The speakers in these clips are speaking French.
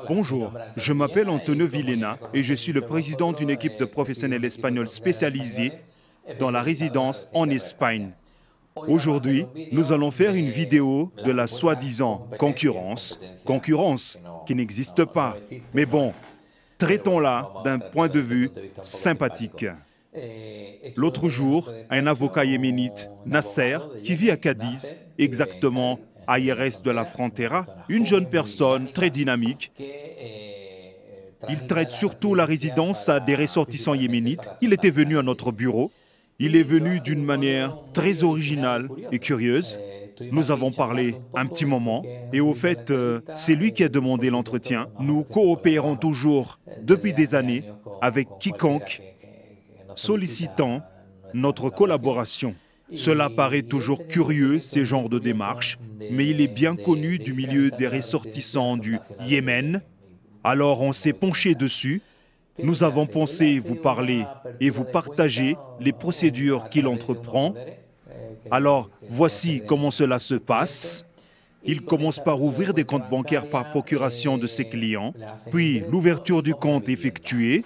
Bonjour, je m'appelle Antonio Villena et je suis le président d'une équipe de professionnels espagnols spécialisés dans la résidence en Espagne. Aujourd'hui, nous allons faire une vidéo de la soi-disant concurrence qui n'existe pas. Mais bon, traitons-la d'un point de vue sympathique. L'autre jour, un avocat yéménite, Nasser, qui vit à Cadiz, exactement à Jerez de la Frontera, une jeune personne très dynamique. Il traite surtout la résidence à des ressortissants yéménites. Il était venu à notre bureau. Il est venu d'une manière très originale et curieuse. Nous avons parlé un petit moment et au fait, c'est lui qui a demandé l'entretien. Nous coopérons toujours depuis des années avec quiconque sollicitant notre collaboration. Cela paraît toujours curieux, ces genres de démarches, mais il est bien connu du milieu des ressortissants du Yémen. Alors on s'est penché dessus. Nous avons pensé vous parler et vous partager les procédures qu'il entreprend. Alors, voici comment cela se passe. Il commence par ouvrir des comptes bancaires par procuration de ses clients, puis l'ouverture du compte effectuée.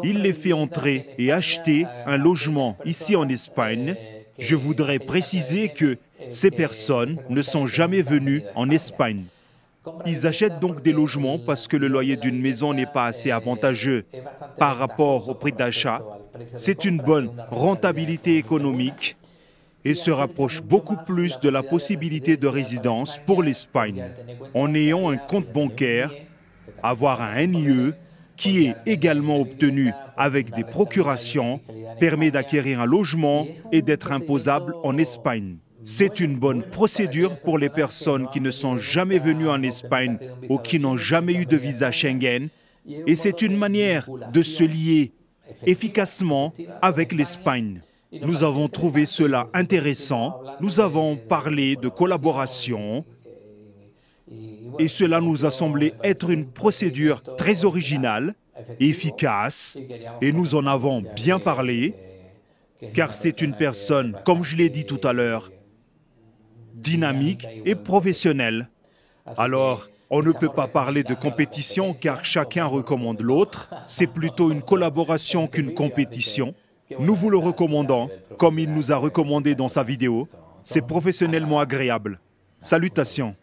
Il les fait entrer et acheter un logement ici en Espagne. Je voudrais préciser que ces personnes ne sont jamais venues en Espagne. Ils achètent donc des logements parce que le loyer d'une maison n'est pas assez avantageux par rapport au prix d'achat. C'est une bonne rentabilité économique et se rapproche beaucoup plus de la possibilité de résidence pour l'Espagne. En ayant un compte bancaire, avoir un NIE, qui est également obtenu avec des procurations, permet d'acquérir un logement et d'être imposable en Espagne. C'est une bonne procédure pour les personnes qui ne sont jamais venues en Espagne ou qui n'ont jamais eu de visa Schengen. Et c'est une manière de se lier efficacement avec l'Espagne. Nous avons trouvé cela intéressant. Nous avons parlé de collaboration. Et cela nous a semblé être une procédure très originale, efficace, et nous en avons bien parlé, car c'est une personne, comme je l'ai dit tout à l'heure, dynamique et professionnelle. Alors, on ne peut pas parler de compétition car chacun recommande l'autre. C'est plutôt une collaboration qu'une compétition. Nous vous le recommandons, comme il nous a recommandé dans sa vidéo. C'est professionnellement agréable. Salutations.